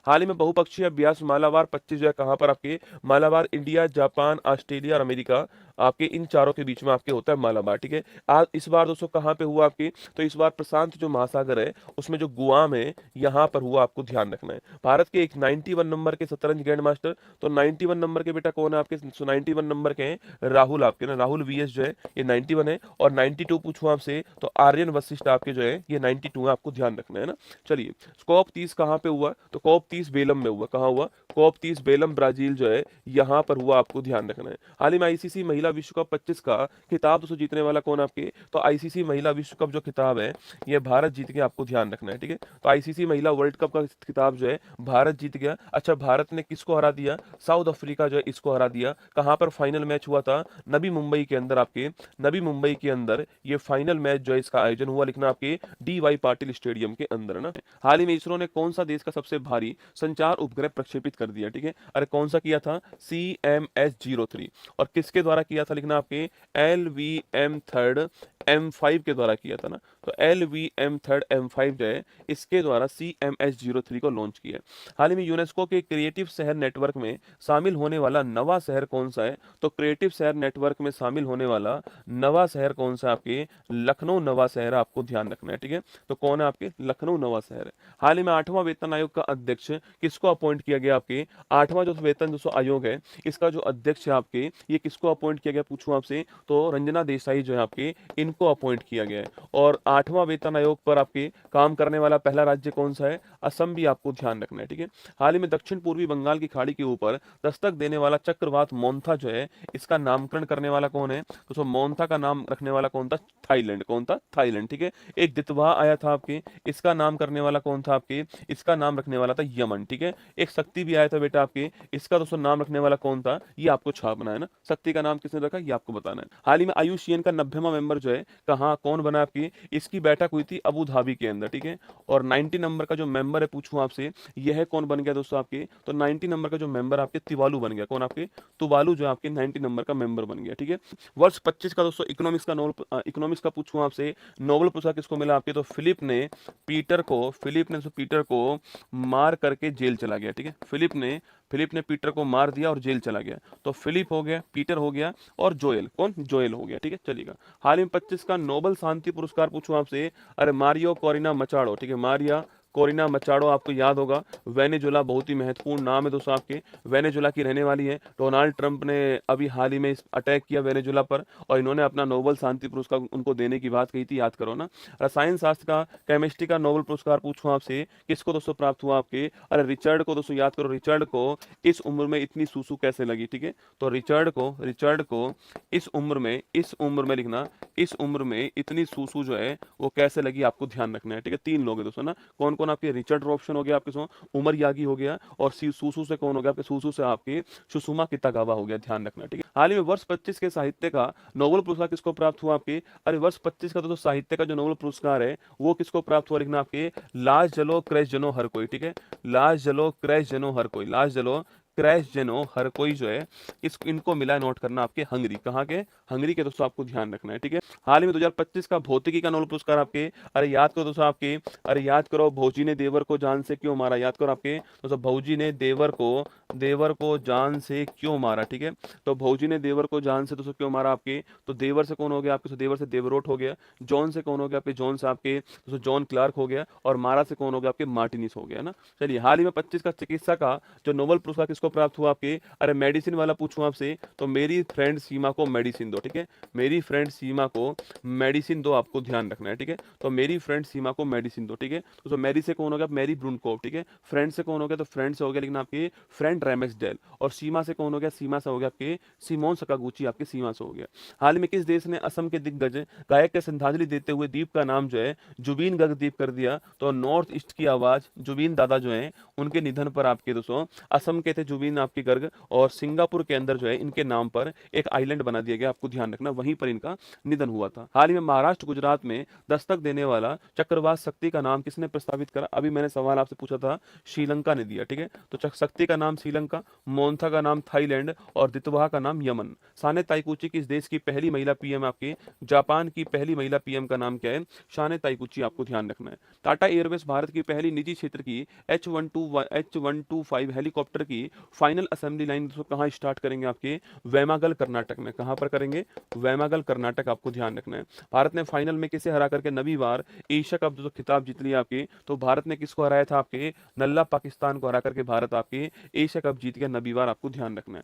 हाल ही में बहुपक्षीय अभ्यास मालाबार 25 जो है कहाँ पर आपके, मालाबार इंडिया, जापान, ऑस्ट्रेलिया और अमेरिका, आपके इन चारों के बीच में आपके होता है मालाबार, ठीक है। आज इस बार दोस्तों कहाँ पे हुआ आपके, तो इस बार प्रशांत जो महासागर है उसमें जो गुआम है यहाँ पर हुआ, आपको ध्यान रखना है। भारत के एक 91 नंबर के शतरंज ग्रैंड मास्टर, तो 91 नंबर के बेटा कौन है आपके, 91 नंबर के हैं राहुल, आपके ना राहुल वीएस जो है ये 91 है। और 92 पूछूं आपसे तो आर्यन वशिष्ठ आपके जो है ये 92 है, आपको ध्यान रखना है ना। चलिए, कॉप 30 कहाँ पे हुआ, तो कॉप 30 बेलम में हुआ, कहाँ हुआ, कॉप 30 बेलम ब्राजील जो है यहाँ पर हुआ, आपको ध्यान रखना है। हाल ही में आईसीसी महिला विश्व कप 25 का खिताब दोस्तों जीतने वाला कौन आपके, तो आईसीसी महिला विश्व कप जो खिताब है ये भारत जीत गया, आपको ध्यान रखना है, ठीक है। तो आईसीसी महिला वर्ल्ड कप का खिताब जो है भारत जीत गया। अच्छा, भारत ने किसको हरा दिया, साउथ अफ्रीका जो है इसको हरा दिया। कहां पर फाइनल मैच हुआ था, नवी मुंबई के अंदर, आपके नवी मुंबई के अंदर ये फाइनल मैच जो है इसका आयोजन हुआ, लिखना आपके डी वाई पाटिल स्टेडियम के अंदर ना। हाल ही में इसरो ने कौन सा देश का सबसे भारी संचार उपग्रह प्रक्षेपित कर दिया, ठीक है। अरे कौन सा किया था, CMS-03, और किसके द्वारा किया था, लिखना आपके LVM-3 M5 के द्वारा किया था ना। तो LVM-3 M5 जो है इसके द्वारा CMS-03 को लॉन्च किया। हाल ही में यूनेस्को के क्रिएटिव शहर नेटवर्क में शामिल होने वाला नवा शहर कौन सा है, तो क्रिएटिव शहर नेटवर्क में शामिल होने वाला नवा शहर कौन सा, आपके लखनऊ नवा शहर, आपको ध्यान रखना है, ठीक है। तो कौन है आपके, लखनऊ नवा शहर है। हाल ही में 8वां वेतन आयोग का अध्यक्ष किसको अपॉइंट किया गया, आपके 8वां जो वेतन जो आयोग है इसका जो अध्यक्ष है आपके ये किसको अपॉइंट किया गया, पूछूं आपसे तो रंजना देसाई जो है आपके इनको अपॉइंट किया गया है। और 8वां वेतन आयोग पर आपके काम करने वाला पहला राज्य कौन सा है, असम भी आपको ध्यान रखना है, ठीक है। हाल ही में दक्षिण पूर्वी बंगाल की खाड़ी के ऊपर दस्तक देने वाला चक्रवात मोन्था जो है इसका नामकरण करने वाला कौन है, तो सो मोन्था का नाम रखने वाला कौन था, थाईलैंड, कौन था, थाईलैंड, ठीक है। एक दितवा आया था आपके, इसका नाम करने वाला कौन था आपके, इसका नाम रखने वाला था यमन, ठीक है। एक शक्ति भी आया था बेटा आपके, इसका दोस्तों नाम रखने वाला कौन था, ये आपको छापना है ना, शक्ति का नाम किसने रखा ये आपको बताना है। हाल ही में आयुषियन का 90वां मेंबर जो है कहाँ कौन बना आपकी, इसकी बैठक हुई थी अबू धाबी के अंदर, ठीक है। और 90 नंबर का जो मेंबर है पूछूं आपसे यह कौन बन गया दोस्तों आपके, तो 90 नंबर का जो मेंबर आपके तिवालू बन गया, कौन आपके, तुवालू जो आपके 90 नंबर का मेंबर बन गया, ठीक है। वर्ष 25 का दोस्तों इकोनॉमिक्स का पूछूं आपसे नोबेल पुरस्कार किसको मिला आपके, तो फिलिप ने पीटर को मार करके जेल चला गया, ठीक है। फिलिप ने पीटर को मार दिया और जेल चला गया। तो फिलिप हो गया, पीटर हो गया और जोएल, कौन, जोएल हो गया, ठीक है। चलिएगा, हाल ही में 25 का नोबेल शांति पुरस्कार पूछूं आपसे, अरे मारियो कोरिना मचाडो, ठीक है, मारिया कोरिना मचाडो आपको याद होगा, वेनेजुला बहुत ही महत्वपूर्ण नाम है दोस्तों आपके, वेनेजुला की रहने वाली है। डोनाल्ड ट्रंप ने अभी हाल ही में अटैक किया वेनेजुला पर और इन्होंने अपना नोबेल शांति पुरस्कार उनको देने की बात कही थी, याद करो ना। रसायन शास्त्र का, केमिस्ट्री का नोबेल पुरस्कार पूछूं आपसे किसको दोस्तों प्राप्त हुआ आपके, अरे रिचर्ड को दोस्तों याद करो, रिचर्ड को इस उम्र में इतनी सूसू कैसे लगी, ठीक है। तो रिचर्ड को इस उम्र में लिखना, इस उम्र में इतनी सूसू जो है वो कैसे लगी, आपको ध्यान रखना है, ठीक है। 3 लोग हैं दोस्तों ना, कौन कौन आपके, रिचर्ड रॉब्सन हो गया आपके सो, उमर यागी हो गया, और सूसू से कौन हो गया आपके, सूसू से आपके सुषुमा कितागावा हो गया, ध्यान रखना, ठीक है। हाल ही में वर्ष 25 के साहित्य का नोबेल पुरस्कार किसको प्राप्त हुआ आपके, अरे वर्ष 25 का दोस्तों साहित्य का जो नोबेल पुरस्कार है वो किसको प्राप्त हुआ, लिखना आपके लाश जलो क्रैश जनो हर कोई, ठीक है। लाश जलो क्रैश जनो हर कोई, लाश जलो क्रैश जनो हर कोई जो है इनको मिला है, नोट करना आपके हंगरी, कहाँ के, हंगरी के दोस्तों, आपको ध्यान रखना है, ठीक है। हाल ही में 2025 का भौतिकी का नोबेल पुरस्कार आपके, अरे याद करो दोस्तों आपके, अरे याद करो भौजी ने देवर को जान से क्यों मारा, याद करो आपके दोस्तों, भौजी ने देवर को जान से क्यों मारा, ठीक है। तो भौजी ने देवर को जान से दोस्तों क्यों मारा आपके, तो देवर से कौन हो गया आपके, तो देवर से देवरोट हो गया। जॉन से कौन हो गया आपके, जॉन से आपके दोस्तों जॉन क्लार्क हो गया। और मारा से कौन हो गया आपके, मार्टिनिस हो गया ना। चलिए, हाल ही में 25 का चिकित्सा का जो नोबेल पुरस्कार किसको प्राप्त हुआ आपके, अरे मेडिसिन वाला पूछूं आपसे तो मेरी फ्रेंड सीमा को मेडिसिन दो, ठीक है। मेरी फ्रेंड सीमा को मेडिसिन दो, आपको ध्यान रखना है, ठीक है। तो मेरी फ्रेंड सीमा को मेडिसिन दो, ठीक है। तो मैरी से कौन हो गया, मैरी ब्रूनकोव, ठीक है। फ्रेंड से कौन हो गया, तो फ्रेंड से हो गया, लेकिन आपके फ्रेंड रेमेक्सडेल। और सीमा से कौन हो गया, सीमा से हो गया आपके सिमोन सकागुची, आपके सीमा से हो गया। हाल में किस देश ने असम के दिग्गज गायक के श्रद्धांजलि देते हुए द्वीप का नाम जो है जुबीन गर्ग द्वीप कर दिया, तो नॉर्थ ईस्ट की आवाज जुबीन दादा जो है उनके निधन पर आपके दोस्तों असम के थे जुबीन आपके गर्ग, और सिंगापुर के अंदर जो है इनके नाम पर एक आइलैंड बना दिया गया, आपको आपको ध्यान रखना, वहीं पर इनका निधन हुआ था। हाल ही में महाराष्ट्र गुजरात में दस्तक देने वाला चक्रवात शक्ति का नाम किसने प्रस्तावित करा? अभी मैंने सवाल आपसे पूछा था, श्रीलंका ने दिया, ठीक है। तो शक्ति का नाम श्रीलंका, मोन्था का नाम थाईलैंड और दितवाह का नाम यमन। साने ताइकुची किस देश की पहली महिला पीएम? आपके जापान की पहली महिला पीएम का नाम क्या है? शाने ताइकुची, आपको ध्यान रखना है। टाटा एयरवेज भारत की पहली निजी क्षेत्र की H125 हेलीकॉप्टर की फाइनल असेंबली लाइन कहाँ स्टार्ट करेंगे? आपके वैमागल कर्नाटक में। कहाँ पर करेंगे? वैमागल कर्नाटक, आपको ध्यान रखना है। भारत ने फाइनल में किसे हरा करके नवी बार एशिया कप जो खिताब जीत लिया? आपके तो भारत ने किसको हराया था? आपके नल्ला पाकिस्तान को हरा करके भारत आपके एशिया कप जीत गया नवी बार, आपको ध्यान रखना है।